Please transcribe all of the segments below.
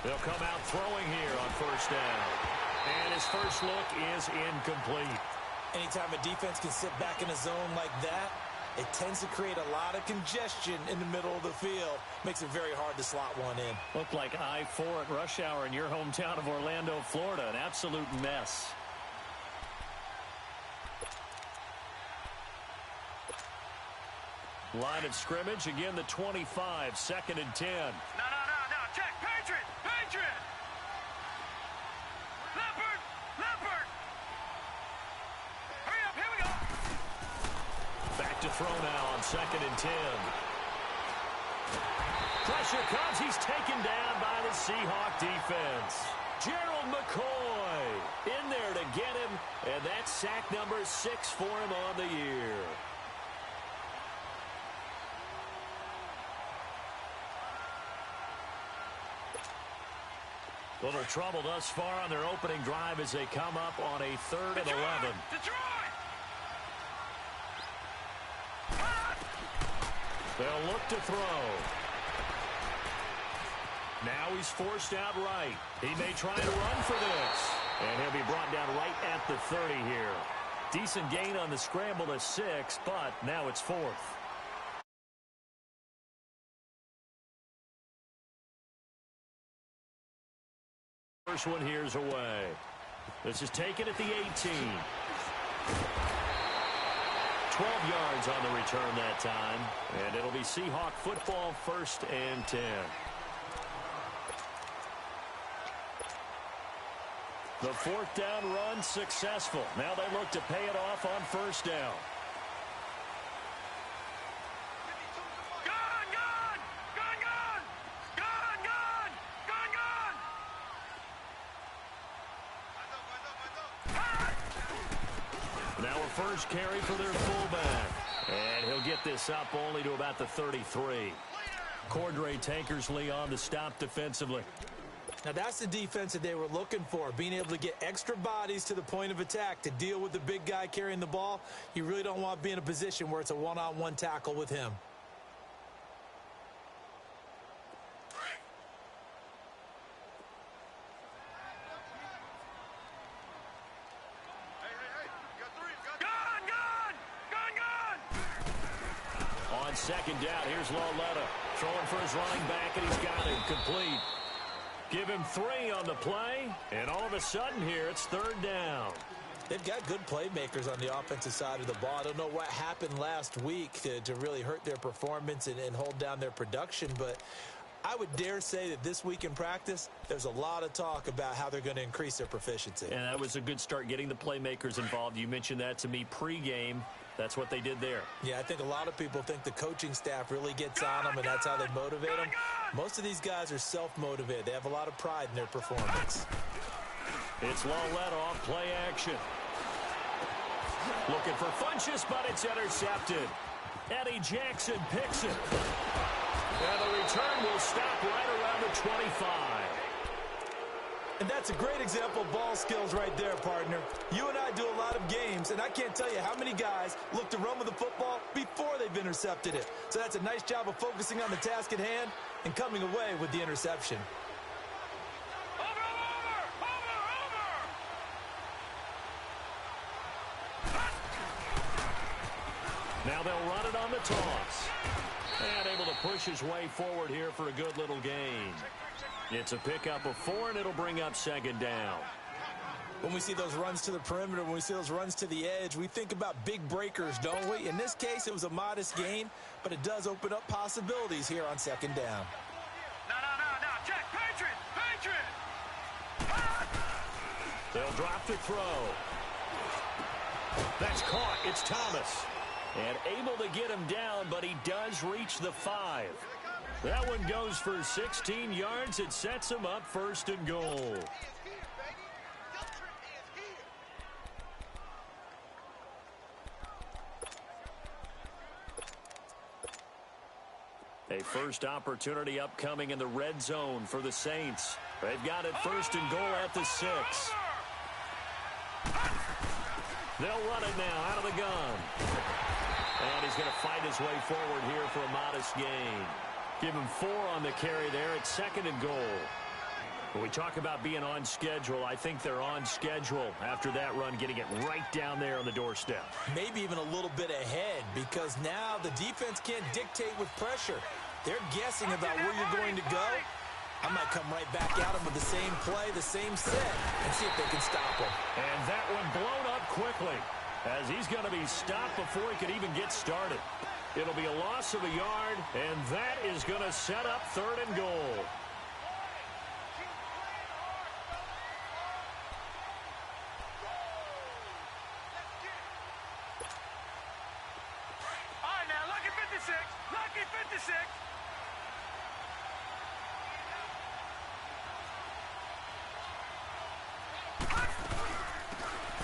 They'll come out throwing here on first down. And his first look is incomplete. Anytime a defense can sit back in a zone like that, it tends to create a lot of congestion in the middle of the field. Makes it very hard to slot one in. Looked like I-4 at rush hour in your hometown of Orlando, Florida. An absolute mess. Line of scrimmage, again the 25, 2nd and 10. No, check, Patriot! Leopard! Hurry up, here we go! Back to throw now on 2nd and 10. Pressure comes, he's taken down by the Seahawk defense. Gerald McCoy in there to get him, and that's sack number 6 for him on the year. Little trouble thus far on their opening drive as they come up on a 3rd and 11. Detroit! They'll look to throw. Now he's forced out right. He may try to run for this. And he'll be brought down right at the 30 here. Decent gain on the scramble to 6, but now it's 4th. First one here's away. This is taken at the 18. 12 yards on the return that time. And it'll be Seahawk football, 1st and 10. The 4th down run successful. Now they look to pay it off on 1st down. Now a first carry for their fullback. And he'll get this up only to about the 33. Cordray Tankersley on the stop defensively. Now that's the defense that they were looking for, being able to get extra bodies to the point of attack to deal with the big guy carrying the ball. You really don't want to be in a position where it's a one-on-one tackle with him. On 2nd down, here's Lauletta throwing for his running back, and he's got him complete. Give him 3 on the play, and all of a sudden here, it's 3rd down. They've got good playmakers on the offensive side of the ball. I don't know what happened last week to really hurt their performance and hold down their production, but I would dare say that this week in practice, there's a lot of talk about how they're going to increase their proficiency. And that was a good start, getting the playmakers involved. You mentioned that to me pregame. That's what they did there. Yeah, I think a lot of people think the coaching staff really gets on them, and that's how they motivate them. Most of these guys are self-motivated. They have a lot of pride in their performance. It's Lauletta off play action. Looking for Funchess, but it's intercepted. Eddie Jackson picks it. And the return will stop right around the 25. And that's a great example of ball skills right there, partner. You and I do a lot of games, and I can't tell you how many guys look to run with the football before they've intercepted it. So that's a nice job of focusing on the task at hand and coming away with the interception. Now they'll run it on the toss. And able to push his way forward here for a good little gain. It's a pickup of 4, and it'll bring up 2nd down. When we see those runs to the perimeter, when we see those runs to the edge, we think about big breakers, don't we? In this case, it was a modest gain, but it does open up possibilities here on 2nd down. No, check, Patriot! They'll drop to throw. That's caught. It's Thomas. And able to get him down, but he does reach the 5. That one goes for 16 yards. It sets him up 1st and goal. A first opportunity upcoming in the red zone for the Saints. They've got it 1st and goal at the 6. They'll run it now out of the gun. And he's going to fight his way forward here for a modest gain. Give him 4 on the carry there at 2nd and goal. When we talk about being on schedule, I think they're on schedule after that run, getting it right down there on the doorstep. Maybe even a little bit ahead, because now the defense can't dictate with pressure. They're guessing about where you're going to go. I might come right back at them with the same play, the same set, and see if they can stop him. And that one blown up quickly, as he's going to be stopped before he could even get started. It'll be a loss of a yard, and that is going to set up 3rd and goal. All right, now, lucky 56. Lucky 56.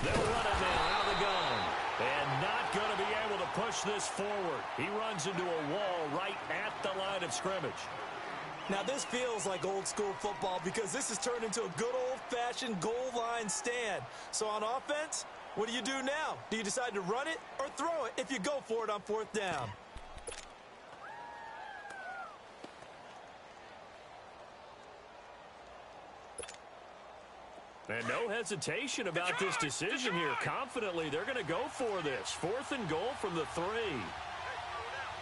They'll run it now out of the gun. And not going to be able to push this forward. He runs into a wall right at the line of scrimmage. Now, this feels like old-school football because this has turned into a good old-fashioned goal line stand. So on offense, what do you do now? Do you decide to run it or throw it if you go for it on 4th down? And no hesitation about this decision here. Confidently, they're going to go for this. 4th and goal from the 3.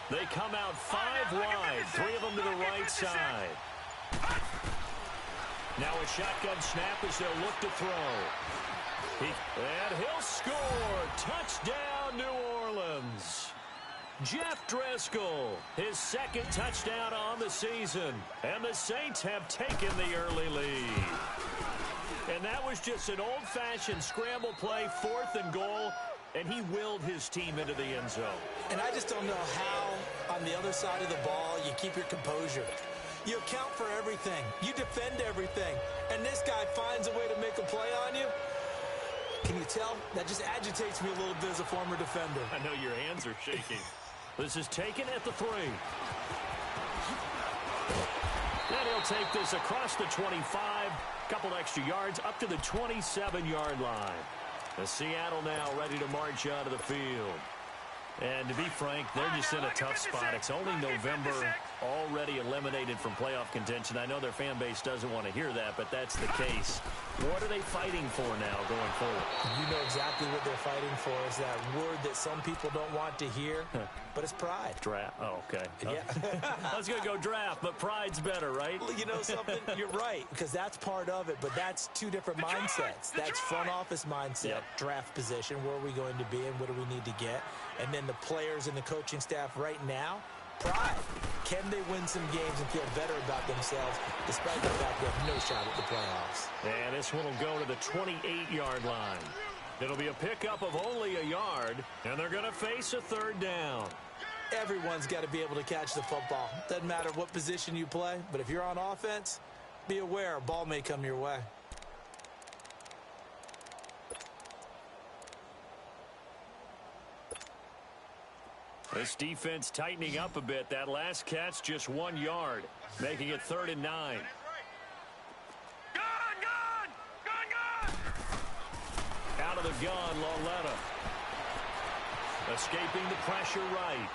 They come out 5 wide, 3 of them to the right side. Now a shotgun snap as they'll look to throw. And he'll score. Touchdown, New Orleans. Jeff Driscoll, his 2nd touchdown on the season. And the Saints have taken the early lead. And that was just an old-fashioned scramble play, 4th and goal, and he willed his team into the end zone. And I just don't know how, on the other side of the ball, you keep your composure. You account for everything. You defend everything. And this guy finds a way to make a play on you. Can you tell? That just agitates me a little bit as a former defender. I know your hands are shaking. This is taken at the 3. And he'll take this across the 25. Couple extra yards up to the 27-yard line. The Seattle now ready to march out of the field. And to be frank, they're just in a tough spot. It's only November, already eliminated from playoff contention. I know their fan base doesn't want to hear that, but that's the case. What are they fighting for now going forward? You know exactly what they're fighting for is that word that some people don't want to hear, but it's pride. Draft. Oh, okay. Yeah. I was going to go draft, but pride's better, right? You know something? You're right, because that's part of it, but that's 2 different mindsets. That's front office mindset, draft position, where are we going to be and what do we need to get? And then the players and the coaching staff right now, pride. Can they win some games and feel better about themselves despite the fact they have no shot at the playoffs? And this one will go to the 28-yard line. It'll be a pickup of only a yard, and they're going to face a 3rd down. Everyone's got to be able to catch the football. Doesn't matter what position you play, but if you're on offense, be aware a ball may come your way. This defense tightening up a bit. That last catch just 1 yard, making it 3rd and 9. Gun, gun! Gun, gun! Out of the gun, Lauletta. Escaping the pressure right.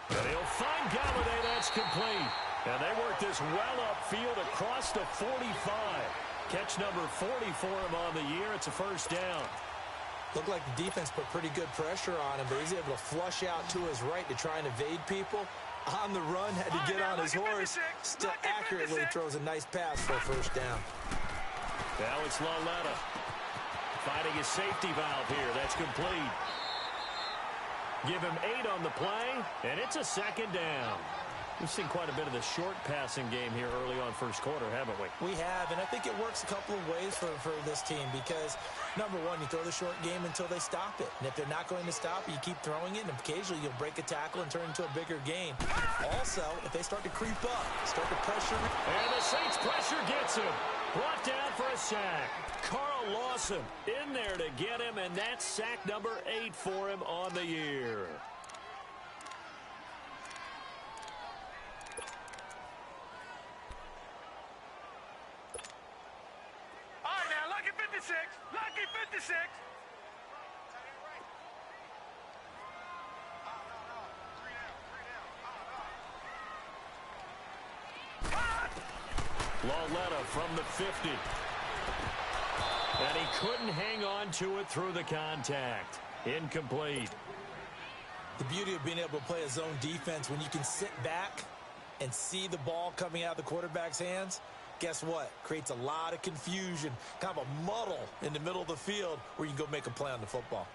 And he'll find Galladay. That's complete. And they work this well upfield across the 45. Catch number 40 for him on the year. It's a 1st down. Looked like the defense put pretty good pressure on him, but he's able to flush out to his right to try and evade people. On the run, had to get on his horse. Still accurately throws a nice pass for a 1st down. Now it's Lauletta finding his safety valve here. That's complete. Give him 8 on the play, and it's a 2nd down. We've seen quite a bit of the short passing game here early on 1st quarter, haven't we? We have, and I think it works a couple of ways for this team because, number one, you throw the short game until they stop it. And if they're not going to stop it, you keep throwing it, and occasionally you'll break a tackle and turn into a bigger game. Also, if they start to creep up, start to pressure. And the Saints pressure gets him. Brought down for a sack. Carl Lawson in there to get him, and that's sack number 8 for him on the year. All right, now, lucky 56. Lucky 56. Lauletta from the 50. And he couldn't hang on to it through the contact. Incomplete. The beauty of being able to play a zone defense when you can sit back and see the ball coming out of the quarterback's hands, guess what? Creates a lot of confusion, kind of a muddle in the middle of the field where you can go make a play on the football.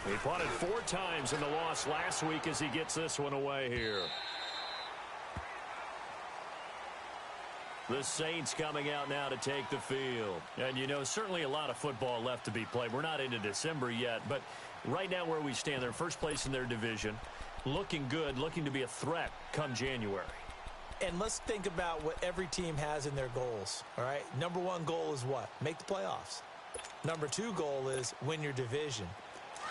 He punted 4 times in the loss last week as he gets this one away here. The Saints coming out now to take the field. And, you know, certainly a lot of football left to be played. We're not into December yet, but right now where we stand, they're first place in their division. Looking good, looking to be a threat come January. And let's think about what every team has in their goals, all right? Number 1 goal is what? Make the playoffs. Number 2 goal is win your division.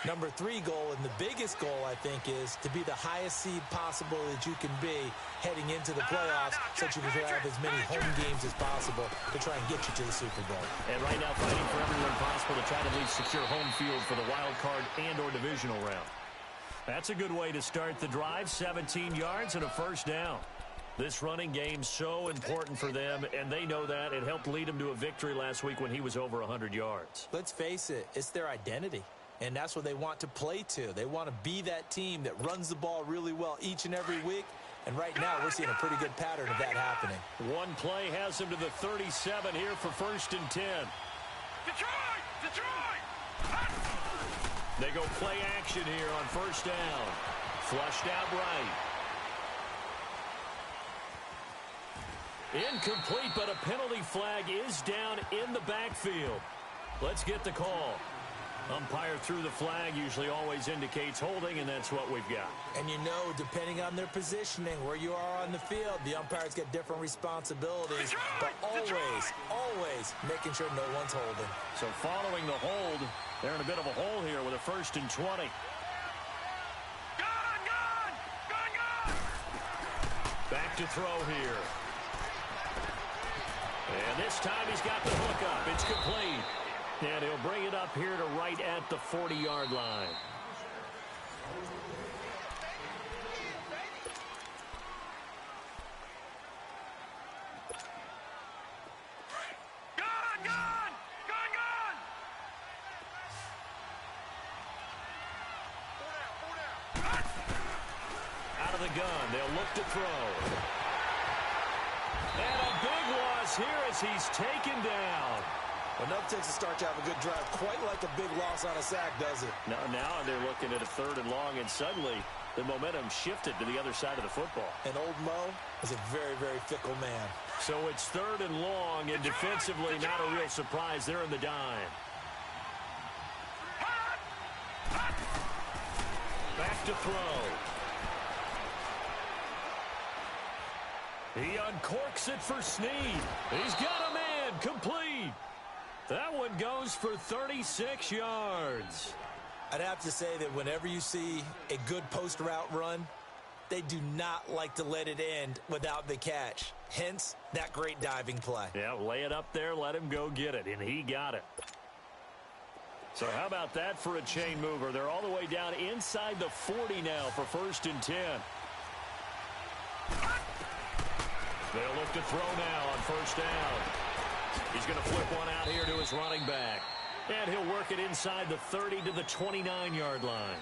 Number 3 goal, and the biggest goal, I think, is to be the highest seed possible that you can be heading into the playoffs so that you can have as many home games as possible to try and get you to the Super Bowl. And right now fighting for everyone possible to try to at least secure home field for the wild card and or divisional round. That's a good way to start the drive. 17 yards and a first down. This running game so important for them, and they know that. It helped lead them to a victory last week when he was over 100 yards. Let's face it, it's their identity. And that's what they want to play to. They want to be that team that runs the ball really well each and every week. And right now, we're seeing a pretty good pattern of that happening. One play has them to the 37 here for 1st and 10. Detroit! Detroit! They go play action here on 1st down. Flushed out right. Incomplete, but a penalty flag is down in the backfield. Let's get the call. Umpire threw the flag, usually always indicates holding, and that's what we've got. And you know, depending on their positioning, where you are on the field, the umpires get different responsibilities, but always making sure no one's holding. So following the hold, they're in a bit of a hole here with a 1st and 20. Gone! Back to throw here. And this time he's got the hook up. It's complete. And he'll bring it up here to right at the 40-yard line. Gone! Out of the gun, they'll look to throw. And a big loss here as he's taken down. Enough takes to start to have a good drive, quite like a big loss on a sack, does it? Now they're looking at a 3rd and long, and suddenly the momentum shifted to the other side of the football. And old Mo is a very, very fickle man. So it's 3rd and long, and defensively not a real surprise. They're in the dime. Back to throw. He uncorks it for Snead. He's got a man, complete. That one goes for 36 yards. I'd have to say that whenever you see a good post route run, they do not like to let it end without the catch. Hence, that great diving play. Yeah, lay it up there, let him go get it, and he got it. So how about that for a chain mover? They're all the way down inside the 40 now for 1st and 10. They'll look to throw now on 1st down. He's going to flip one out here to his running back. And he'll work it inside the 30 to the 29-yard line.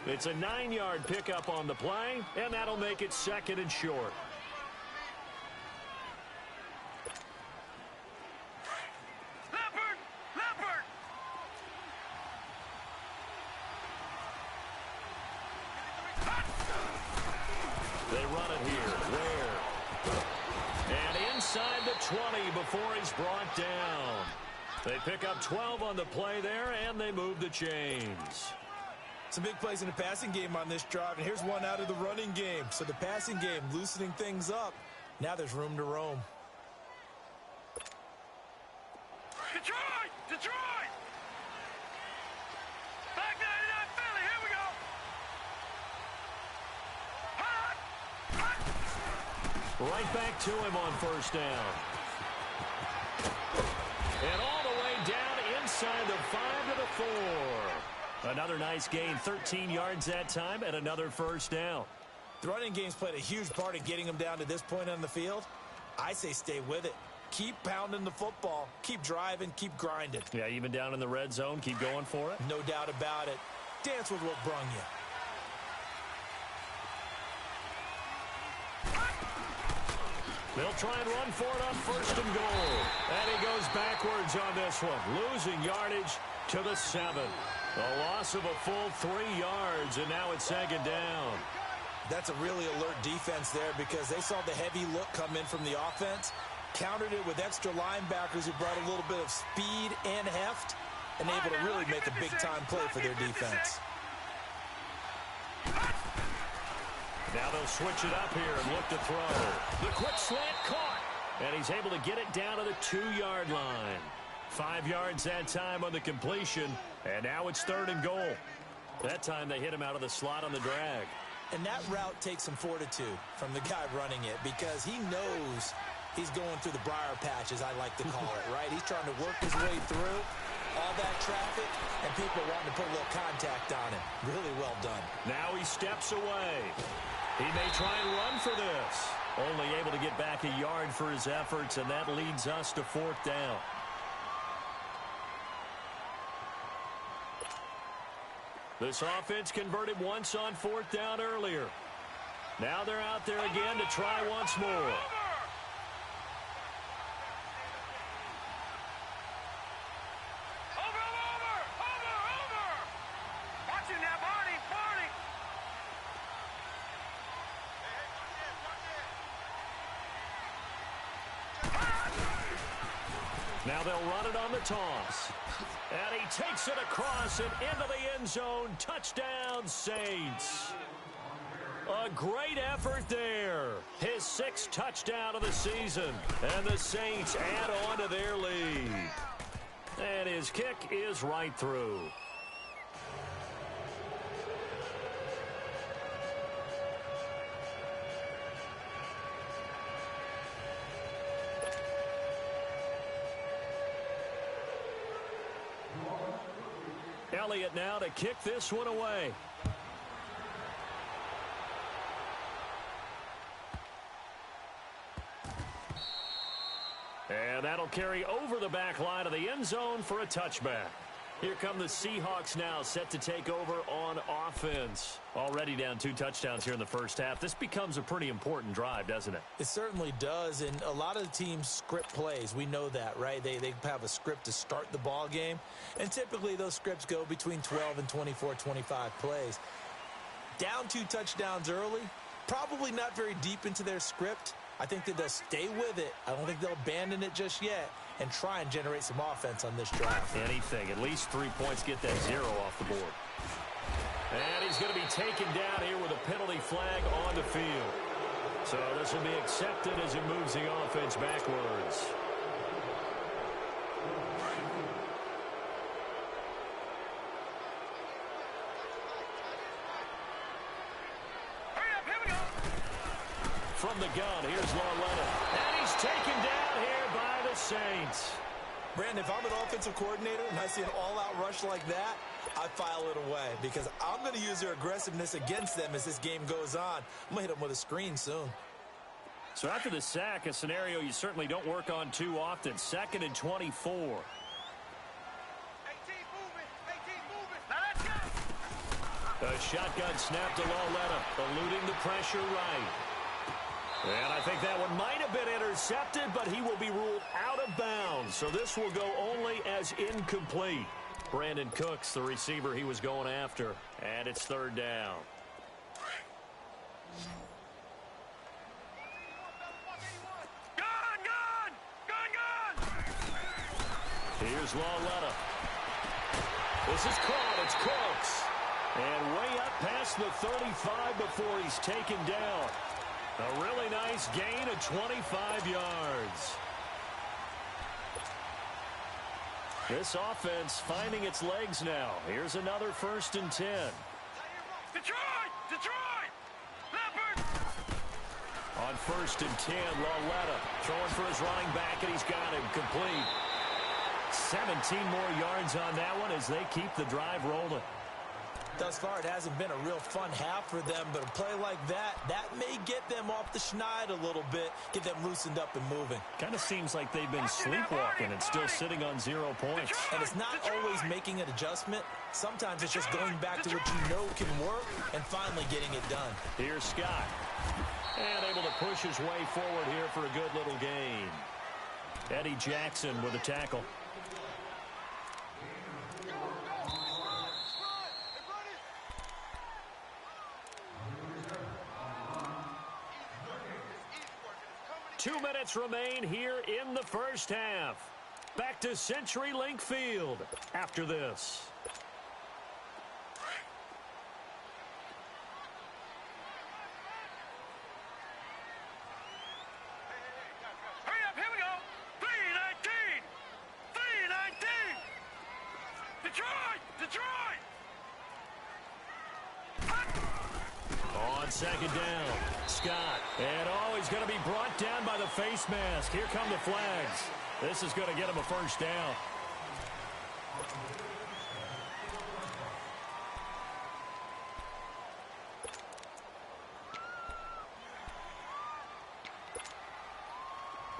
It's a 9-yard pickup on the play, and that'll make it 2nd and short. Leopard! They run it here. Ware. And inside the 20 before he's brought down. They pick up 12 on the play there, and they move the chains. Some big plays in the passing game on this drive, and here's one out of the running game. So the passing game loosening things up. Now there's room to roam. Detroit! Back 99 Philly, here we go! Right back to him on 1st down. And all the way down inside the 5 to the 4. Another nice gain, 13 yards that time, and another 1st down. The running game's played a huge part in getting them down to this point on the field. I say stay with it. Keep pounding the football. Keep driving. Keep grinding. Yeah, even down in the red zone, keep going for it. No doubt about it. Dance with what brung you. They'll try and run for it on first and goal. And he goes backwards on this one, losing yardage to the 7. A loss of a full 3 yards, and now it's second down. That's a really alert defense there because they saw the heavy look come in from the offense, countered it with extra linebackers who brought a little bit of speed and heft, and able to really make a big-time play for their defense. Now they'll switch it up here and look to throw. The quick slant caught, and he's able to get it down to the 2-yard line. 5 yards that time on the completion, and now it's third and goal. That time they hit him out of the slot on the drag. And that route takes some fortitude from the guy running it because he knows he's going through the briar patch, as I like to call it, right? He's trying to work his way through all that traffic, and people wanting to put a little contact on him. Really well done. Now he steps away. He may try and run for this. Only able to get back a yard for his efforts, and that leads us to fourth down. This offense converted once on fourth down earlier. Now they're out there again to try once more. Over, over! Watching that, Barney! Now they'll run it on the toss. And he takes it across and into the end zone. Touchdown, Saints. A great effort there. His 6th touchdown of the season. And the Saints add on to their lead. And his kick is right through. Elliott now to kick this one away. And that'll carry over the back line of the end zone for a touchback. Here come the Seahawks now, set to take over on offense. Already down 2 touchdowns here in the first half. This becomes a pretty important drive, doesn't it? It certainly does, and a lot of the teams script plays. We know that, right? They have a script to start the ball game, and typically those scripts go between 12 and 24, 25 plays. Down 2 touchdowns early, probably not very deep into their script. I think that they'll stay with it. I don't think they'll abandon it just yet and try and generate some offense on this drive. Anything. At least 3 points, get that 0 off the board. And he's going to be taken down here with a penalty flag on the field. So this will be accepted as it moves the offense backwards. From the gun, here's Lauletta. And he's taken down here by the Saints. Brandon, if I'm an offensive coordinator and I see an all-out rush like that, I file it away because I'm going to use their aggressiveness against them as this game goes on. I'm going to hit them with a screen soon. So after the sack, a scenario you certainly don't work on too often. 2nd and 24. A shotgun snap to Lauletta, eluding the pressure right. And I think that one might have been intercepted, but he will be ruled out of bounds. So this will go only as incomplete. Brandon Cooks, the receiver he was going after. And it's 3rd down. Here's Lauletta. This is caught. It's Cooks. And way up past the 35 before he's taken down. A really nice gain of 25 yards. This offense finding its legs now. Here's another 1st and 10. Detroit! Leopard! On 1st and 10, Lauletta throwing for his running back, and he's got him complete. 17 more yards on that one as they keep the drive rolling. Thus far, it hasn't been a real fun half for them, but a play like that may get them off the schneid a little bit, get them loosened up and moving. Kind of seems like they've been sleepwalking and still sitting on 0 points. And it's not always making an adjustment. Sometimes it's just going back to what you know can work and finally getting it done. Here's Scott. And able to push his way forward here for a good little gain. Eddie Jackson with a tackle. Two minutes remain here in the first half. Back to CenturyLink Field after this. Hurry up, here we go. 3:19. 3:19. Detroit. On second down, Scott. And he's going to be brought down by the face mask. Here come the flags. This is going to get him a first down.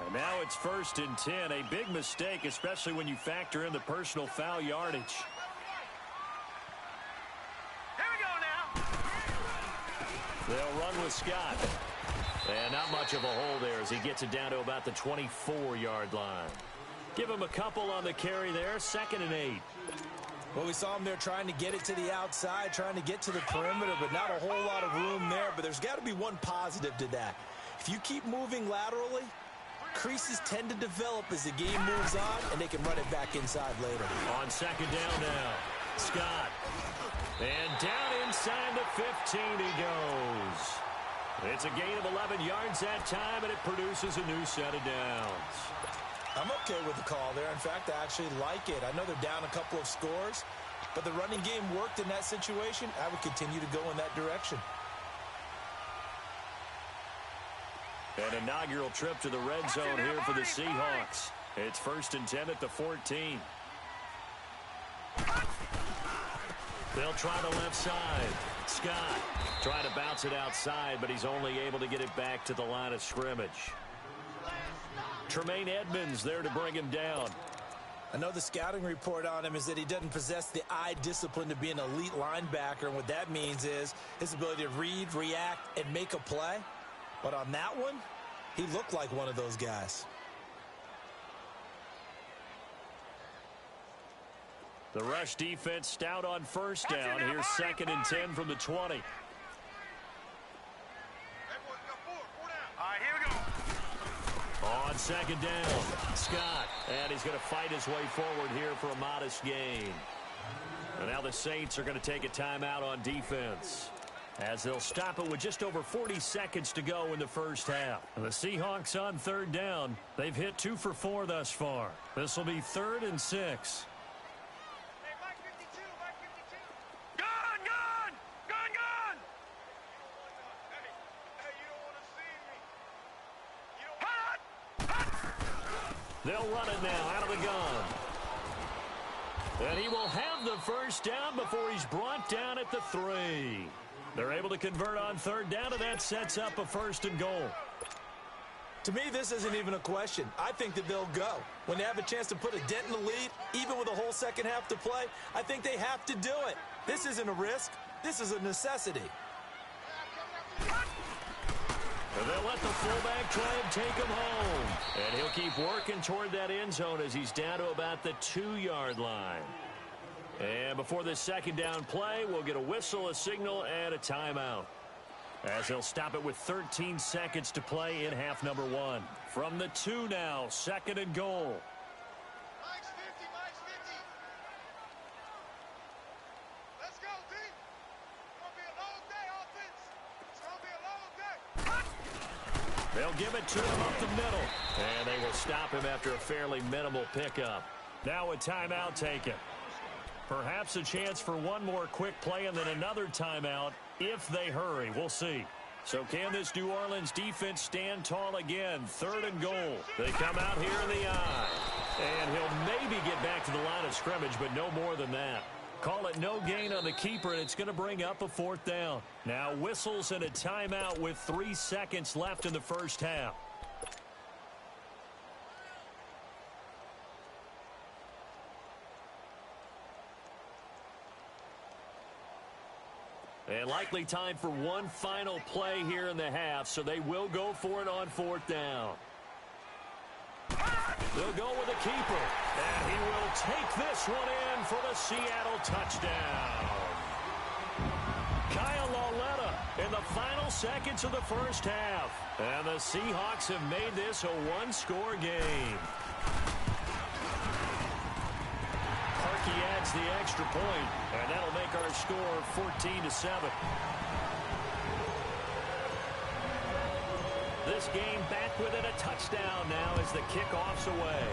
And now it's 1st and 10. A big mistake, especially when you factor in the personal foul yardage. They'll run with Scott. And not much of a hole there as he gets it down to about the 24-yard line. Give him a couple on the carry there. 2nd and 8. Well, we saw him there trying to get it to the outside, trying to get to the perimeter, but not a whole lot of room there. But there's got to be one positive to that. If you keep moving laterally, creases tend to develop as the game moves on, and they can run it back inside later. On second down now, Scott. And down inside the 15 he goes. It's a gain of 11 yards that time, and it produces a new set of downs. I'm okay with the call there. In fact, I actually like it. I know they're down a couple of scores, but the running game worked in that situation. I would continue to go in that direction. An inaugural trip to the red zone here for the Seahawks. It's 1st and 10 at the 14. They'll try the left side. Scott trying to bounce it outside, but he's only able to get it back to the line of scrimmage. Tremaine Edmonds there to bring him down. I know the scouting report on him is that he doesn't possess the eye discipline to be an elite linebacker, and what that means is his ability to read, react, and make a play. But on that one, he looked like one of those guys. The rush defense stout on 1st down. Here's 2nd and 10 from the 20. All right, here we go. On 2nd down, Scott. And he's going to fight his way forward here for a modest gain. And now the Saints are going to take a timeout on defense, as they'll stop it with just over 40 seconds to go in the first half. And the Seahawks on 3rd down. They've hit 2 for 4 thus far. This will be 3rd and 6. They'll run it now out of the gun. And he will have the first down before he's brought down at the 3. They're able to convert on 3rd down, and that sets up a 1st and goal. To me, this isn't even a question. I think that they'll go. When they have a chance to put a dent in the lead, even with a whole second half to play, I think they have to do it. This isn't a risk. This is a necessity. And they'll let the fullback try and take him home. And he'll keep working toward that end zone as he's down to about the 2-yard line. And before this 2nd down play, we'll get a whistle, a signal, and a timeout, as they'll stop it with 13 seconds to play in half number 1. From the 2 now, 2nd and goal. Mike's 50, Mike's 50. Let's go, D. It's going to be a long day, offense. It's going to be a long day. They'll give it to him up the middle. And they will stop him after a fairly minimal pickup. Now a timeout taken. Perhaps a chance for one more quick play and then another timeout if they hurry. We'll see. So can this New Orleans defense stand tall again? 3rd and goal. They come out here in the eye. And he'll maybe get back to the line of scrimmage, but no more than that. Call it no gain on on the keeper, and it's going to bring up a 4th down. Now whistles and a timeout with 3 seconds left in the first half. And likely time for one final play here in the half, so they will go for it on 4th down. They'll go with a keeper, and he will take this one in for the Seattle touchdown. Kyle Lauletta in the final seconds of the first half. And the Seahawks have made this a one-score game. Parkey adds the extra point, and that'll make our score 14-7. This game back within a touchdown now as the kickoff's away.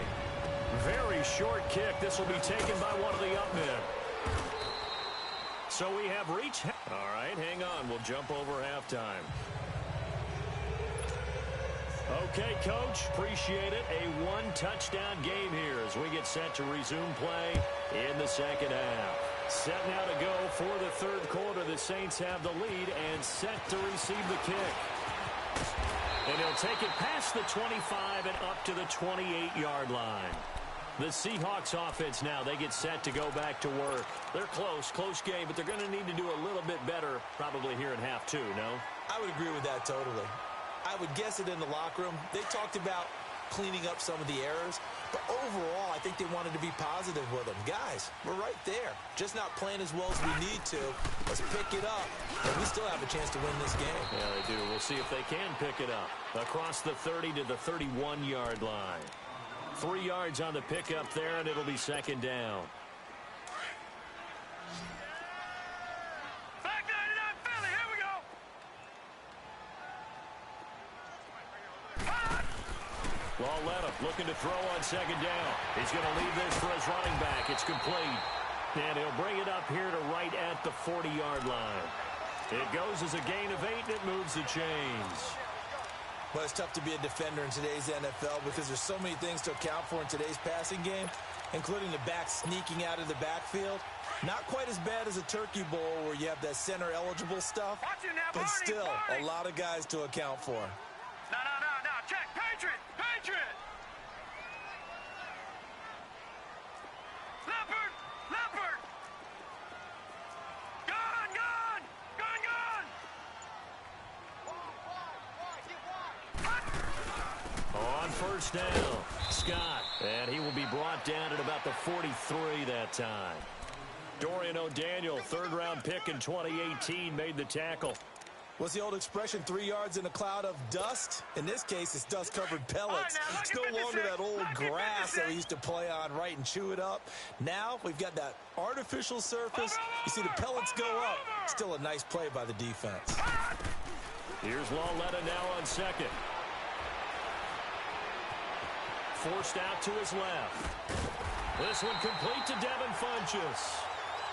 Very short kick. This will be taken by one of the up men. So we have reached. All right, hang on. We'll jump over halftime. Okay, Coach, appreciate it. A one-touchdown game here as we get set to resume play in the second half. Set now to go for the third quarter. The Saints have the lead and set to receive the kick. And he'll take it past the 25 and up to the 28-yard line. The Seahawks offense now, they get set to go back to work. They're close game, but they're going to need to do a little bit better probably here in half two, no? I would agree with that totally. I would guess it in the locker room. They talked about cleaning up some of the errors, but overall, I think they wanted to be positive with them. Guys, we're right there. Just not playing as well as we need to. Let's pick it up, and we still have a chance to win this game. Yeah, they do. We'll see if they can pick it up. Across the 30 to the 31-yard line. 3 yards on the pickup there, and it'll be second down. Back 99 Philly, here we go. Lauletta looking to throw on second down. He's going to leave this for his running back. It's complete. And he'll bring it up here to right at the 40-yard line. It goes as a gain of 8, and it moves the chains. Well, it's tough to be a defender in today's NFL because there's so many things to account for in today's passing game, including the back sneaking out of the backfield. Not quite as bad as a turkey bowl where you have that center-eligible stuff, but still a lot of guys to account for. No, check. Patriot. Leopard. Gun. On first down, Scott. And he will be brought down at about the 43 that time. Dorian O'Daniel, third-round pick in 2018, made the tackle. What's the old expression, 3 yards in a cloud of dust? In this case, it's dust-covered pellets. It's no longer that old grass that we used to play on, right, and chew it up. Now we've got that artificial surface. You see the pellets go up. Still a nice play by the defense. Here's Lauletta now on second. Forced out to his left. This one complete to Devin Funchess.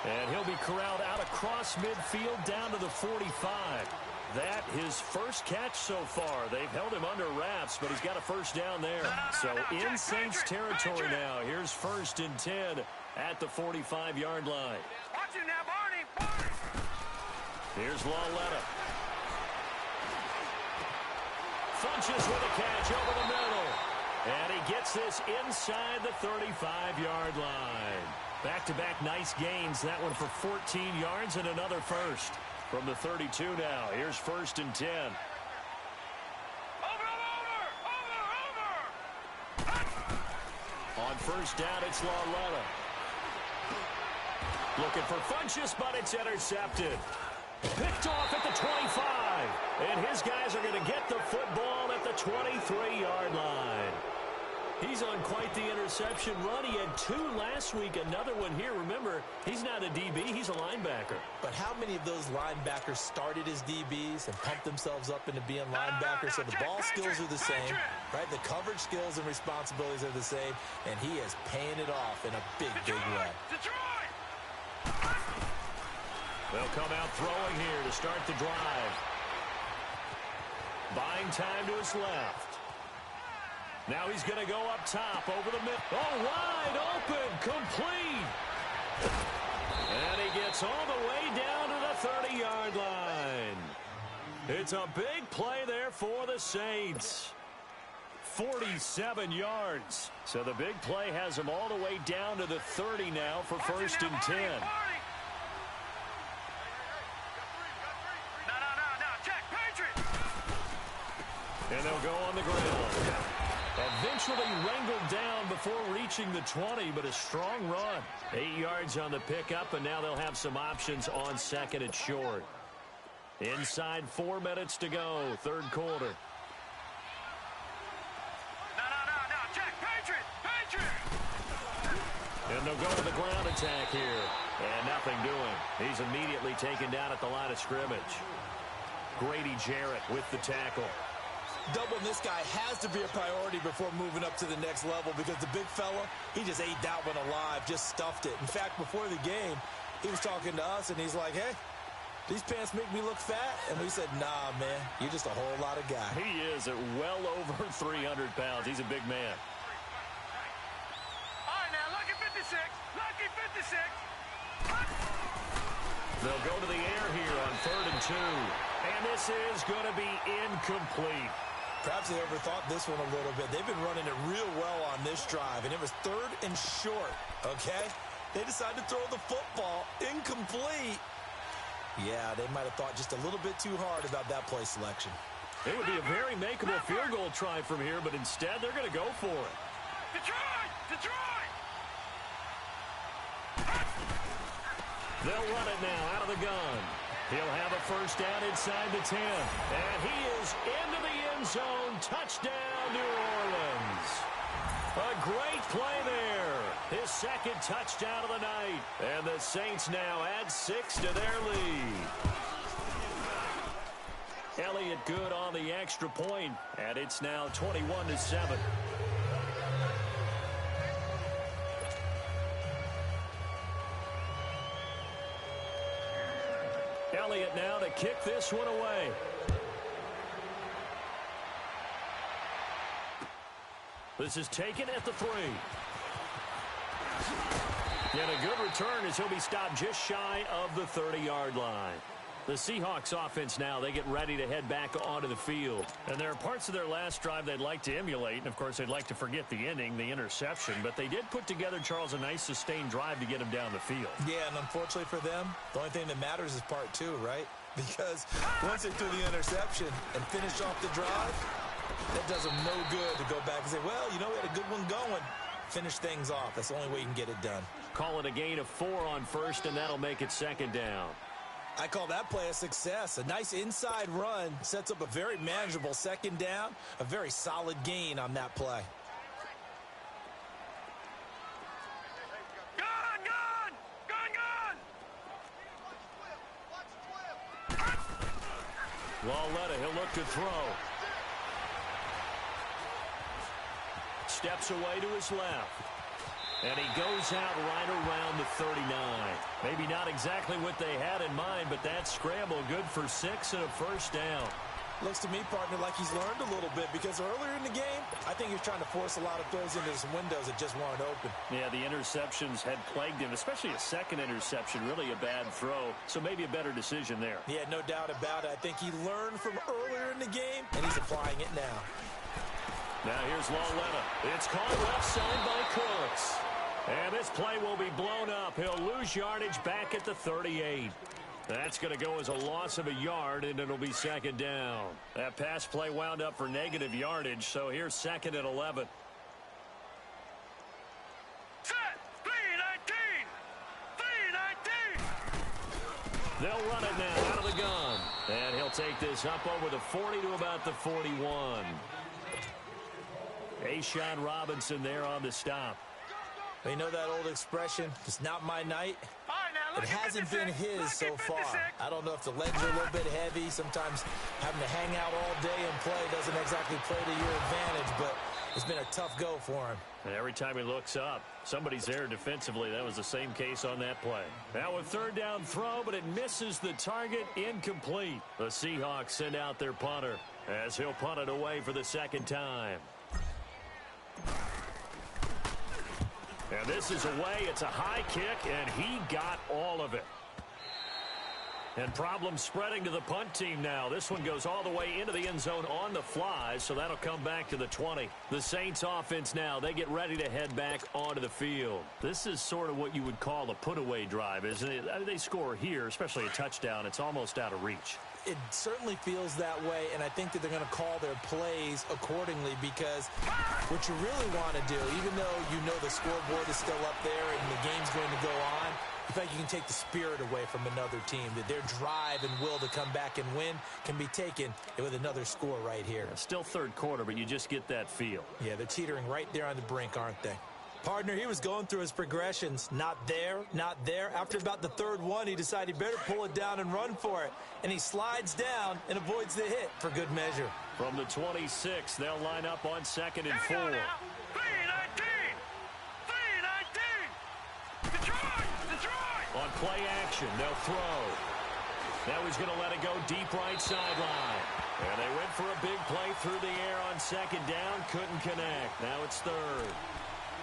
And he'll be corralled out across midfield down to the 45. That his first catch so far. They've held him under wraps, but he's got a first down there. So in Saints territory now. Here's 1st and 10 at the 45-yard line. Watch it now, Barney. Here's Lauletta. Funchess with a catch over the middle. And he gets this inside the 35-yard line. Back-to-back nice gains. That one for 14 yards and another first. From the 32 now. Here's 1st and 10. On first down, it's Lauletta. Looking for Funchess, but it's intercepted. Picked off at the 25. And his guys are going to get the football at the 23-yard line. He's on quite the interception run. He had 2 last week, another one here. Remember, he's not a DB, he's a linebacker. But how many of those linebackers started as DBs and pumped themselves up into being linebackers? So the ball skills are the same, right? The coverage skills and responsibilities are the same, and he is paying it off in a big way. They'll come out throwing here to start the drive. Buying time to his left. Now he's going to go up top over the middle. Oh, wide open, complete. And he gets all the way It's a big play there for the Saints. 47 yards. So the big play has them all the way down to the 30 now for first and 10. And they'll go on the ground. Eventually wrangled down before reaching the 20, but a strong run. 8 yards on the pickup, and now they'll have some options on second and short. Inside 4 minutes to go, third quarter. And they'll go to the ground attack here. And nothing doing. He's immediately taken down at the line of scrimmage. Grady Jarrett with the tackle. Doubling this guy has to be a priority before moving up to the next level because the big fella, he just ate that one alive, just stuffed it. In fact, before the game, he was talking to us, and he's like, hey, these pants make me look fat? And we said, nah, man, you're just a whole lot of guy. He is at well over 300 pounds. He's a big man. All right, now, lucky 56. Lucky 56. They'll go to the air here on 3rd and 2. And this is going to be incomplete. Perhaps they overthought this one a little bit. They've been running it real well on this drive, and it was 3rd and short, okay? They decided to throw the football incomplete. Yeah, they might have thought just a little bit too hard about that play selection. It would be a very makeable field goal try from here, but instead they're going to go for it. Detroit! Detroit! They'll run it now out of the gun. He'll have a first down inside the 10. And he is into the end zone. Touchdown, New Orleans. A great play there. His second touchdown of the night. And the Saints now add 6 to their lead. Elliott good on the extra point, and it's now 21-7. Elliott now to kick this one away. This is taken at the 3. And a good return as he'll be stopped just shy of the 30-yard line. The Seahawks offense now, they get ready to head back onto the field. And there are parts of their last drive they'd like to emulate. And, of course, they'd like to forget the ending, the interception. But they did put together, Charles, a nice sustained drive to get him down the field. Yeah, and unfortunately for them, the only thing that matters is part 2, right? Because once they threw the interception and finished off the drive, that does them no good to go back and say, well, you know, we had a good one going. Finish things off. That's the only way you can get it done. Call it a gain of 4 on first, and that'll make it second down. I call that play a success. A nice inside run sets up a very manageable second down, a very solid gain on that play. Gun! Gun! Gun! Gun! Lauletta, he'll look to throw. Steps away to his left. And he goes out right around the 39. Maybe not exactly what they had in mind, but that scramble good for 6 and a first down. Looks to me, partner, like he's learned a little bit because earlier in the game, I think he was trying to force a lot of throws into some windows that just weren't open. Yeah, the interceptions had plagued him, especially a second interception, really a bad throw. So maybe a better decision there. Yeah, no doubt about it. I think he learned from earlier in the game, and he's applying it now. Now here's Lauletta. It's caught left side by Cooks. And this play will be blown up. He'll lose yardage back at the 38. That's going to go as a loss of a yard, and it'll be second down. That pass play wound up for negative yardage, so here's second and 11. Set! 319! 319! They'll run it now out of the gun. And he'll take this up over the 40 to about the 41. A'Shawn Robinson there on the stop. You know that old expression, it's not my night? It hasn't been his so far. I don't know if the legs are a little bit heavy. Sometimes having to hang out all day and play doesn't exactly play to your advantage, but it's been a tough go for him. And every time he looks up, somebody's there defensively. That was the same case on that play. Now a third down throw, but it misses the target, incomplete. The Seahawks send out their punter as he'll punt it away for the second time. And this is away. It's a high kick, and he got all of it. And problems spreading to the punt team now. This one goes all the way into the end zone on the fly, so that'll come back to the 20. The Saints offense now, they get ready to head back onto the field. This is sort of what you would call a put-away drive, isn't it? They score here, especially a touchdown. It's almost out of reach. It certainly feels that way, and I think that they're going to call their plays accordingly because what you really want to do, even though you know the scoreboard is still up there and the game's going to go on, in fact, you can take the spirit away from another team, that their drive and will to come back and win can be taken with another score right here. Still third quarter, but you just get that feel. Yeah, they're teetering right there on the brink, aren't they? Partner, he was going through his progressions. Not there, not there. After about the third one, he decided he better pull it down and run for it. And he slides down and avoids the hit for good measure. From the 26, they'll line up on 2nd and 4. 3-19! 3-19! Detroit! Detroit! On play action, they'll throw. Now he's going to let it go deep right sideline. And they went for a big play through the air on 2nd down. Couldn't connect. Now it's 3rd.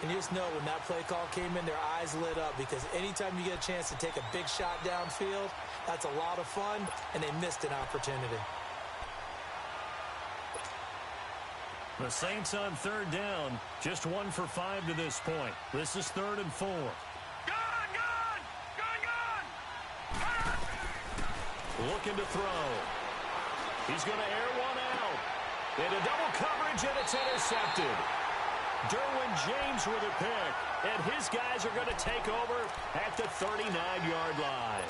And you just know when that play call came in, their eyes lit up because anytime you get a chance to take a big shot downfield, that's a lot of fun, and they missed an opportunity. The Saints on 3rd down, just 1 for 5 to this point. This is 3rd and 4. Looking to throw. He's going to air one out. Into double coverage, and it's intercepted. Derwin James with a pick, and his guys are going to take over at the 39-yard line.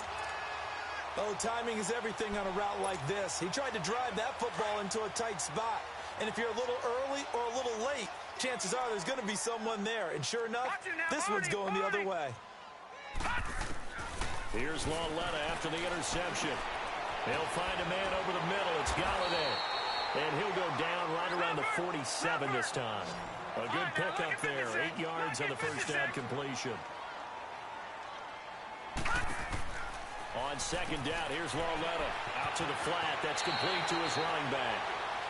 Oh, timing is everything on a route like this. He tried to drive that football into a tight spot. And if you're a little early or a little late, chances are there's going to be someone there. And sure enough, this one's going the other way. Here's Lauletta after the interception. He'll find a man over the middle. It's Golladay. And he'll go down right around the 47 this time. A good pickup there. 8 yards on the first down completion. On 2nd down, here's Lauletta. Out to the flat. That's complete to his running back.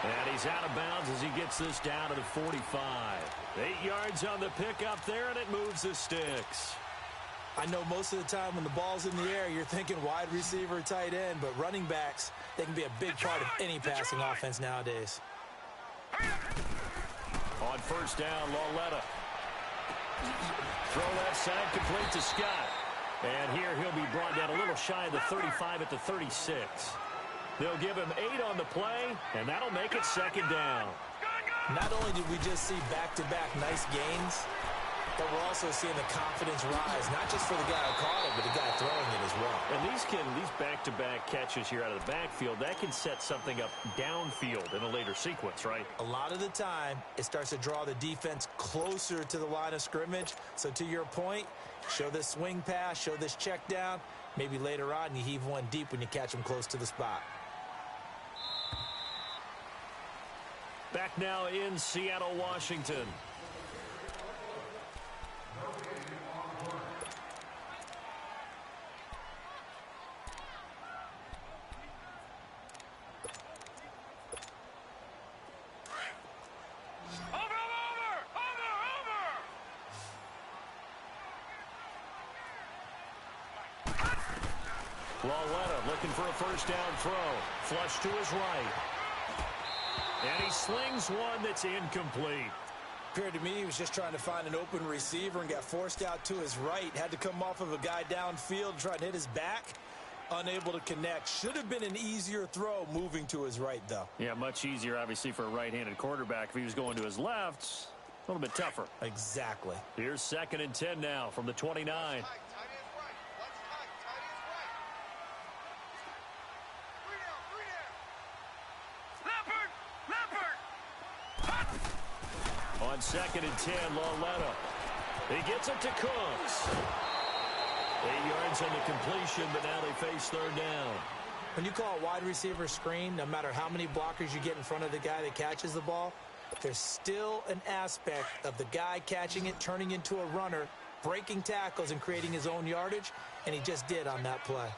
And he's out of bounds as he gets this down to the 45. 8 yards on the pickup there, and it moves the sticks. I know most of the time when the ball's in the air, you're thinking wide receiver, tight end, but running backs, they can be a big part of any passing offense nowadays. On 1st down, Lauletta. Throw left side, complete to Scott. And here he'll be brought down a little shy of the 35 at the 36. They'll give him 8 on the play, and that'll make it 2nd down. Not only did we just see back-to-back nice gains, but we're also seeing the confidence rise, not just for the guy who caught it, but the guy throwing it as well. And these back-to-back catches here out of the backfield, that can set something up downfield in a later sequence, right? A lot of the time, it starts to draw the defense closer to the line of scrimmage. So to your point, show this swing pass, show this check down. Maybe later on you heave one deep when you catch them close to the spot. Back now in Seattle, Washington. Lauletta looking for a first down throw. Flush to his right. And he slings one that's incomplete. Appeared to me he was just trying to find an open receiver and got forced out to his right. Had to come off of a guy downfield, trying to hit his back. Unable to connect. Should have been an easier throw moving to his right, though. Yeah, much easier, obviously, for a right-handed quarterback. If he was going to his left, a little bit tougher. Exactly. Here's 2nd and 10 now from the 29. On 2nd and 10, Lauletta. He gets it to Cooks. 8 yards on the completion, but now they face 3rd down. When you call a wide receiver screen, no matter how many blockers you get in front of the guy that catches the ball, there's still an aspect of the guy catching it, turning into a runner, breaking tackles and creating his own yardage, and he just did on that play.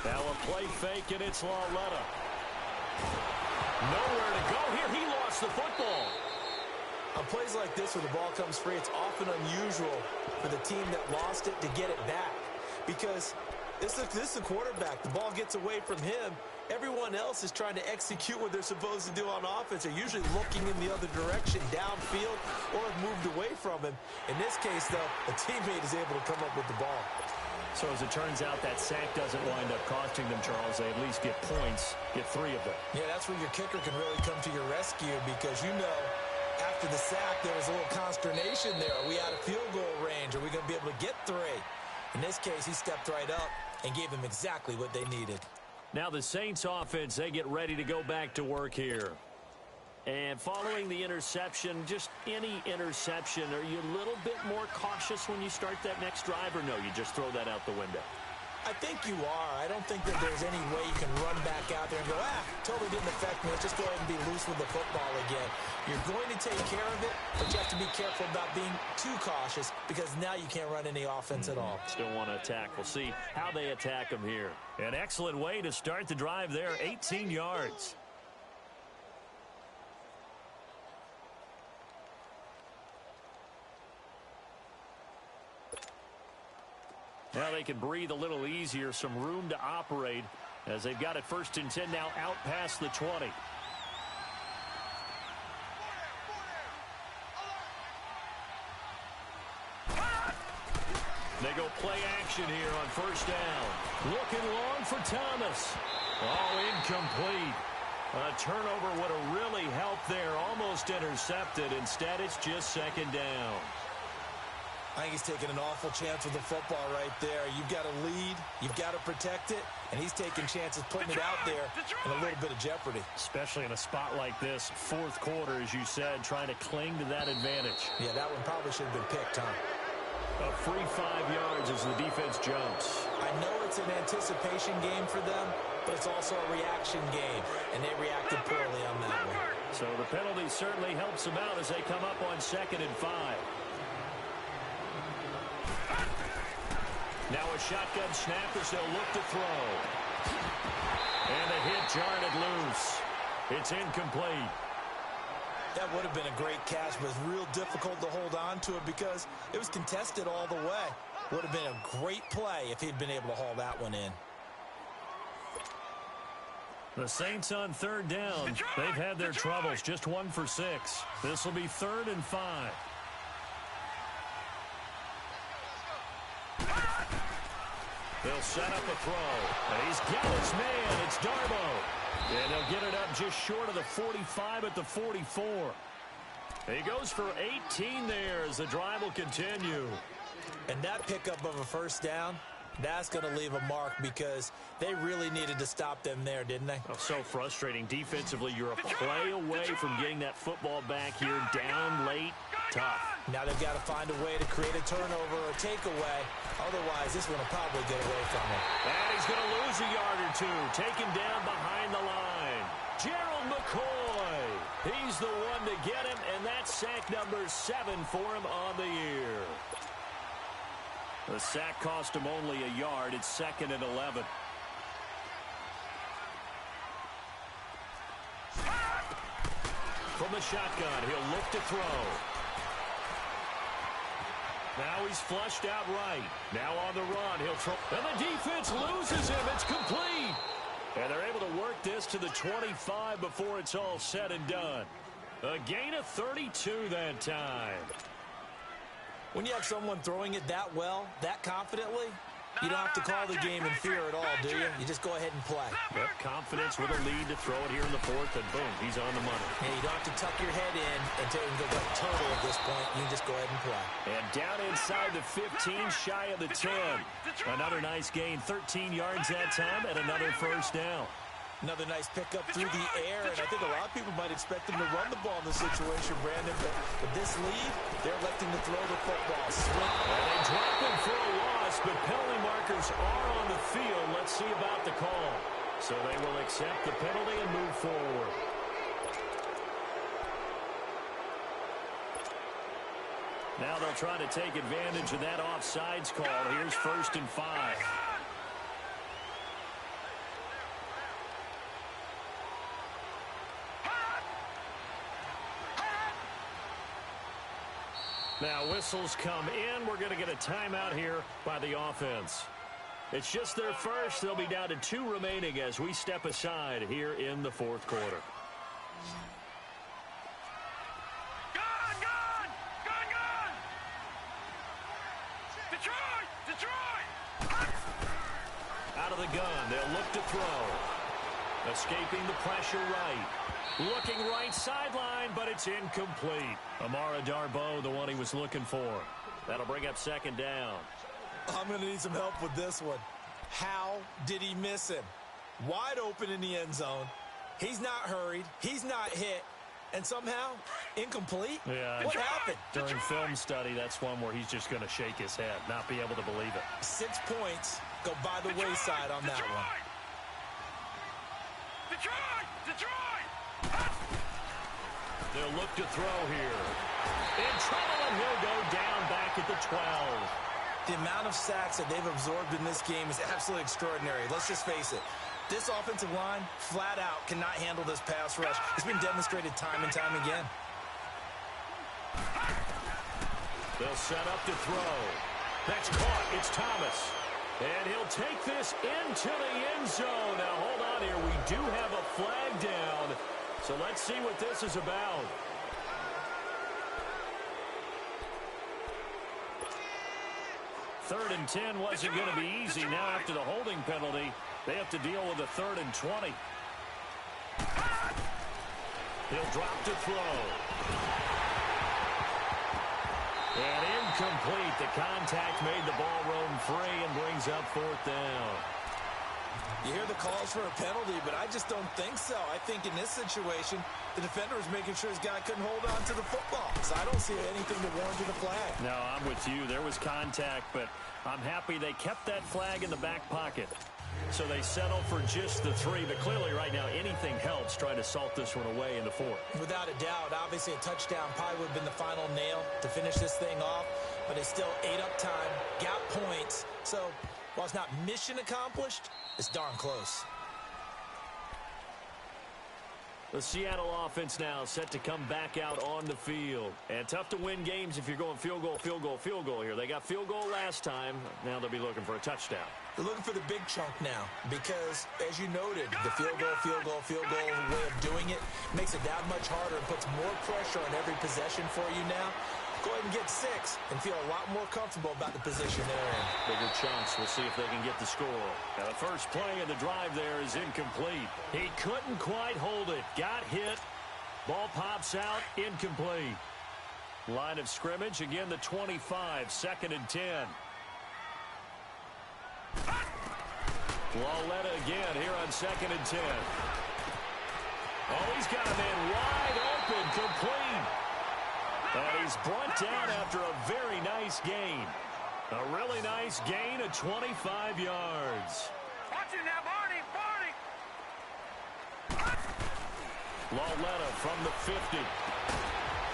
Now a play fake, and it's Lauletta. Nowhere to go here. He lost the football. On plays like this where the ball comes free, it's often unusual for the team that lost it to get it back. Because this is a quarterback. The ball gets away from him. Everyone else is trying to execute what they're supposed to do on offense. They're usually looking in the other direction, downfield, or have moved away from him. In this case, though, a teammate is able to come up with the ball. So as it turns out, that sack doesn't wind up costing them, Charles. They at least get points, get 3 of them. Yeah, that's where your kicker can really come to your rescue because you know after the sack there was a little consternation there. Are we out of field goal range? Are we going to be able to get 3? In this case, he stepped right up and gave them exactly what they needed. Now the Saints offense, they get ready to go back to work here. And following the interception, just any interception, are you a little bit more cautious when you start that next drive, or no, you just throw that out the window? I think you are. I don't think that there's any way you can run back out there and go, totally didn't affect me. Let's just go ahead and be loose with the football again. You're going to take care of it, but you have to be careful about being too cautious because now you can't run any offense at all. Still want to attack. We'll see how they attack them here. An excellent way to start the drive there, 18 yards. Now they can breathe a little easier, some room to operate as they've got it 1st and 10 now out past the 20. They go play action here on 1st down. Looking long for Thomas. Oh, incomplete. A turnover would have really helped there. Almost intercepted. Instead, it's just 2nd down. I think he's taking an awful chance with the football right there. You've got to lead. You've got to protect it. And he's taking chances, putting it out there in a little bit of jeopardy. Especially in a spot like this, 4th quarter, as you said, trying to cling to that advantage. Yeah, that one probably should have been picked, huh? A free 5 yards as the defense jumps. I know it's an anticipation game for them, but it's also a reaction game. And they reacted poorly on that one. So the penalty certainly helps them out as they come up on 2nd and 5. Now a shotgun snap as they'll look to throw. And the hit jarred it loose. It's incomplete. That would have been a great catch, but it's real difficult to hold on to it because it was contested all the way. Would have been a great play if he'd been able to haul that one in. The Saints on 3rd down. They've had their troubles, just 1 for 6. This will be 3rd and 5. They'll set up a throw. And he's got his man. It's Darboh. And they'll get it up just short of the 45 at the 44. He goes for 18 there as the drive will continue. And that pickup of a 1st down, that's going to leave a mark because they really needed to stop them there, didn't they? Oh, so frustrating. Defensively, you're a play away from getting that football back here. Down late. Tough. Now they've got to find a way to create a turnover or takeaway. Otherwise, this one will probably get away from him. And he's going to lose a yard or 2. Taken down behind the line. Gerald McCoy. He's the one to get him, and that's sack number 7 for him on the year. The sack cost him only a yard. It's 2nd and 11. From the shotgun, he'll look to throw. Now he's flushed out right. Now on the run, he'll throw. And the defense loses him. It's complete. And they're able to work this to the 25 before it's all said and done. A gain of 32 that time. When you have someone throwing it that well, that confidently, you don't have to call the game in fear at all, do you? You just go ahead and play. Yep, confidence with a lead to throw it here in the 4th, and boom, he's on the money. And you don't have to tuck your head in and take and go total at this point. You can just go ahead and play. And down inside the 15, shy of the 10. Another nice gain, 13 yards that time, and another 1st down. Another nice pickup through the air, and I think a lot of people might expect them to run the ball in this situation, Brandon, but with this lead, they're electing to throw the football. And they drop him for a loss, but penalty markers are on the field. Let's see about the call. So they will accept the penalty and move forward. Now they'll try to take advantage of that offsides call. Here's 1st and 5. Now whistles come in. We're going to get a timeout here by the offense. It's just their first. They'll be down to 2 remaining as we step aside here in the fourth quarter. Out of the gun, they'll look to throw. Escaping the pressure right. Looking right sideline, but it's incomplete. Amara Darboh, the one he was looking for. That'll bring up second down. I'm going to need some help with this one. How did he miss him? Wide open in the end zone. He's not hurried. He's not hit. And somehow, incomplete? Yeah. What happened? During film study, that's one where he's just going to shake his head, not be able to believe it. 6 points go by the wayside on that one. They'll look to throw here. In trouble, and he'll go down back at the 12. The amount of sacks that they've absorbed in this game is absolutely extraordinary. Let's just face it. This offensive line, flat out, cannot handle this pass rush. It's been demonstrated time and time again. They'll set up to throw. That's caught. It's Thomas. And he'll take this into the end zone. Now, hold on here. We do have a flag down. So let's see what this is about. Third and 10 wasn't going to be easy. Now after the holding penalty, they have to deal with a 3rd and 20. He'll drop to throw. And incomplete. The contact made the ball roam free and brings up 4th down. You hear the calls for a penalty, but I just don't think so. I think in this situation, the defender was making sure his guy couldn't hold on to the football. So I don't see anything to warrant a flag. No, I'm with you. There was contact, but I'm happy they kept that flag in the back pocket. So they settle for just the 3, but clearly right now anything helps trying to salt this one away in the 4th. Without a doubt, obviously a touchdown probably would have been the final nail to finish this thing off, but it's still ate up time, got points. So while it's not mission accomplished, it's darn close. The Seattle offense now set to come back out on the field. And tough to win games if you're going field goal, field goal, field goal here. They got field goal last time. Now they'll be looking for a touchdown. They're looking for the big chunk now because, as you noted, the field goal way of doing it makes it that much harder and puts more pressure on every possession for you now. Go ahead and get 6 and feel a lot more comfortable about the position they're in. Bigger chunks. We'll see if they can get the score. Now the first play of the drive there is incomplete. He couldn't quite hold it. Got hit. Ball pops out. Incomplete. Line of scrimmage. Again, the 25. 2nd and 10. Lauletta again here on 2nd and 10. Oh, he's got a man wide open. Complete. And he's brought down after a very nice gain. A really nice gain of 25 yards. Watch it now, Barney! Lauletta from the 50.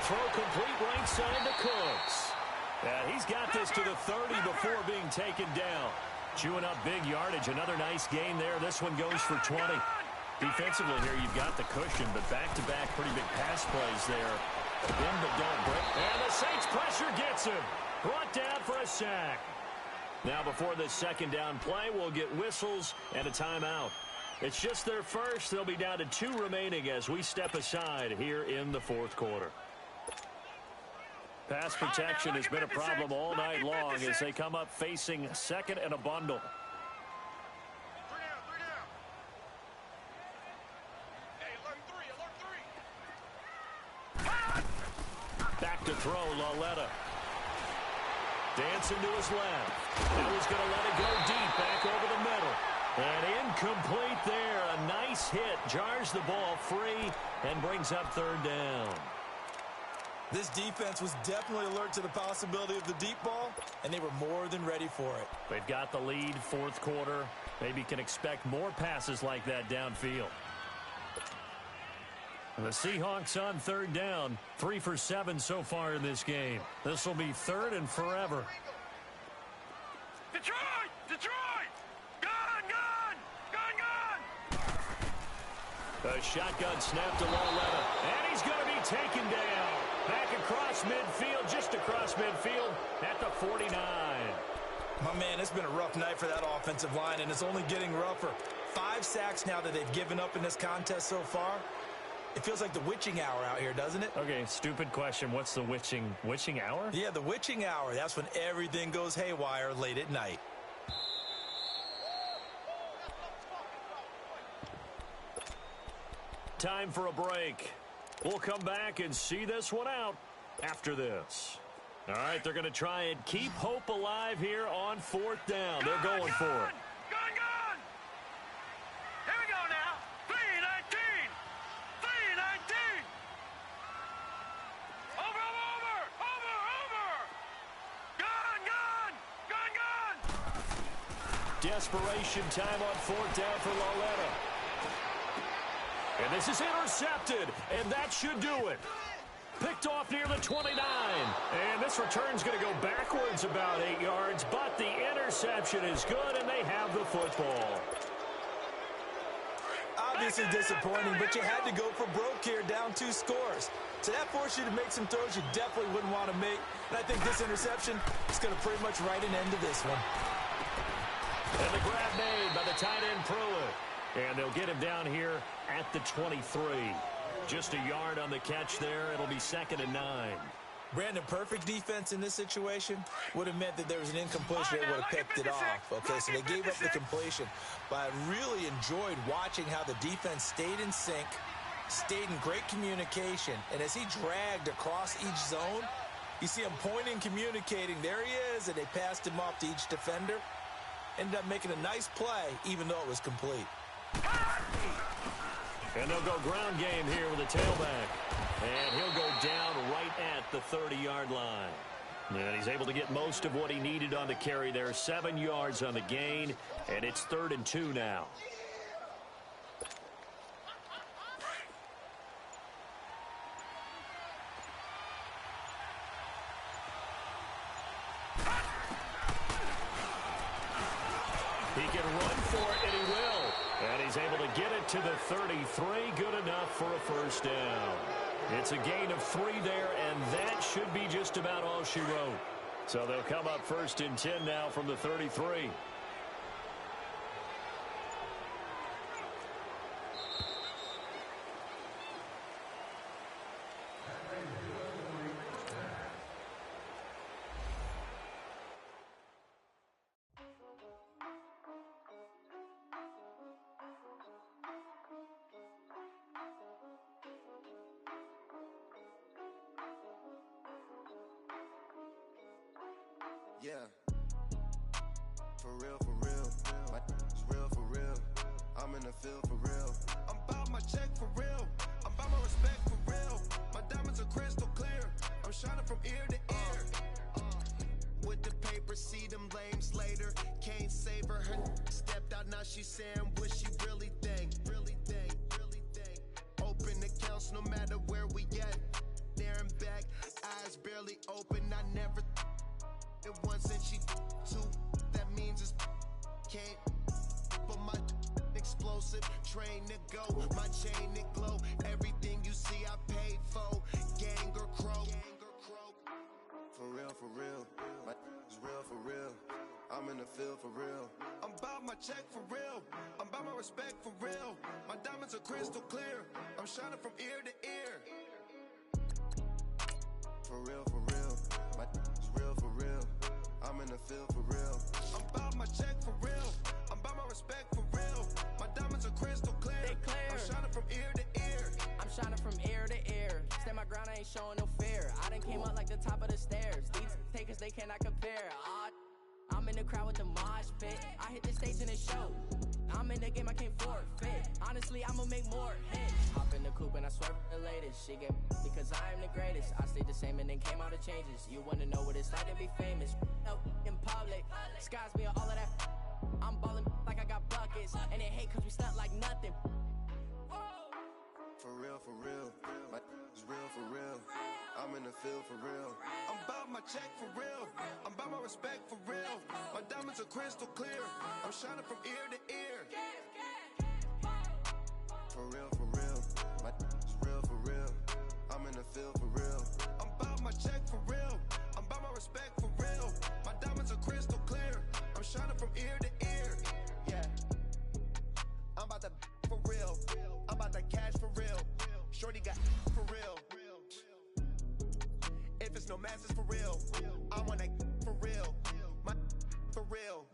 Throw complete right side to Cooks. And he's got this to the 30 before being taken down. Chewing up big yardage. Another nice gain there. This one goes for 20. Defensively here, you've got the cushion, but back-to-back pretty big pass plays there. Bend but don't break. And the Saints pressure gets him. Brought down for a sack. Now before this 2nd down play, we'll get whistles and a timeout. It's just their first. They'll be down to 2 remaining as we step aside here in the 4th quarter. Pass protection has been a problem all night long as they come up facing 2nd and a bundle. 3 down. Hey, alert 3. Back to throw, Lauletta. Dancing to his left. Now he's going to let it go deep, back over the middle. And incomplete there. A nice hit. Jars the ball free and brings up 3rd down. This defense was definitely alert to the possibility of the deep ball, and they were more than ready for it. They've got the lead, 4th quarter. Maybe can expect more passes like that downfield. And the Seahawks on 3rd down, 3 for 7 so far in this game. This will be 3rd and forever. Detroit! Gun! A shotgun snap to Lauletta, and he's going to be taken down. Back across midfield, just across midfield at the 49. My man, it's been a rough night for that offensive line, and it's only getting rougher. 5 sacks now that they've given up in this contest so far. It feels like the witching hour out here, doesn't it? Okay, stupid question. What's the witching hour? Yeah, the witching hour. That's when everything goes haywire late at night. Time for a break. We'll come back and see this one out after this. All right, they're going to try and keep hope alive here on 4th down. They're going for it. Gone! Here we go now. 3-19. 3-19. Over. Gone. Desperation time on 4th down for Lauletta. And this is intercepted, and that should do it. Picked off near the 29. And this return's going to go backwards about 8 yards, but the interception is good, and they have the football. Obviously disappointing, but you had to go for broke here, down 2 scores. So that forced you to make some throws you definitely wouldn't want to make. And I think this interception is going to pretty much write an end to this one. And the grab made by the tight end Pruitt. And they'll get him down here at the 23. Just a yard on the catch there. It'll be 2nd and 9. Brandon, perfect defense in this situation would have meant that there was an incompletion that would have picked it off. Okay, so they gave up the completion. But I really enjoyed watching how the defense stayed in sync, stayed in great communication. And as he dragged across each zone, you see him pointing, communicating. There he is, and they passed him off to each defender. Ended up making a nice play, even though it was complete. And they'll go ground game here with a tailback. And he'll go down right at the 30-yard line. And he's able to get most of what he needed on the carry there. 7 yards on the gain, and it's 3rd and 2 now. He can run for it, and he will. And he's able to get it to the 33. Good enough for a 1st down. It's a gain of 3 there, and that should be just about all she wrote. So they'll come up 1st and 10 now from the 33. Yeah, for real, my is real for real, I'm in the field for real, I'm about my check for real, I'm about my respect for real, my diamonds are crystal clear, I'm shining from ear to ear, with the paper, see them lames later, can't save her stepped out, now she's saying what she really think, open accounts no matter where we at, there and back, eyes barely open, I never it once and she 2, that means it's can't, but my explosive, train to go, my chain it glow, everything you see I paid for, gang or crow, for real, my is real for real, I'm in the field for real, I'm about my check for real, I'm about my respect for real, my diamonds are crystal clear, I'm shining from ear to ear, for real, my is real for real, I'm in the field for real, I'm about my check for real, I'm about my respect for real, my diamonds are crystal clear, I'm shining from ear to ear, I'm shining from ear to ear, stand my ground, I ain't showing no fear, I done came up like the top of the stairs, these takers they cannot compare, I'm in the crowd with the mosh pit, I hit the stage and it show, I'm in the game, I can't forfeit, honestly I'ma make more hits, hop in the coupe and I swerve the latest, she get because I am the greatest, I stayed the same and then came out of changes, you wanna know what it's like to be famous, no, in public, skies me all of that, I'm ballin' like I got buckets, and they hate cause we stunt like nothing, for real, my is real for real, I'm in the field for real, I'm about my check for real, I'm about my respect for real, my diamonds are crystal clear, I'm shining from ear to ear, for real, my is real for real, I'm in the field for real, I'm check for real. I'm about my respect for real. My diamonds are crystal clear. I'm shining from ear to ear. Yeah. I'm about to for real. I'm about to cash for real. Shorty got for real. If it's no masses for real, I want that for real. My for real.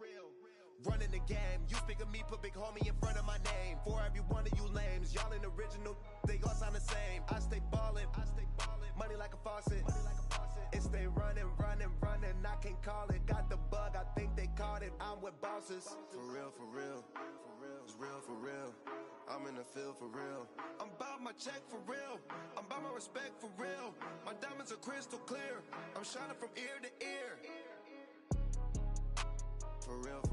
Running the game, you speak of me, put big homie in front of my name. For every one of you lames, y'all ain't original, they all sound the same. I stay ballin', money like a faucet. It stay running, I can't call it. Got the bug, I think they caught it. I'm with bosses. For real, it's real for real. I'm in the field for real. I'm about my check for real. I'm about my respect for real. My diamonds are crystal clear. I'm shining from ear to ear. For real.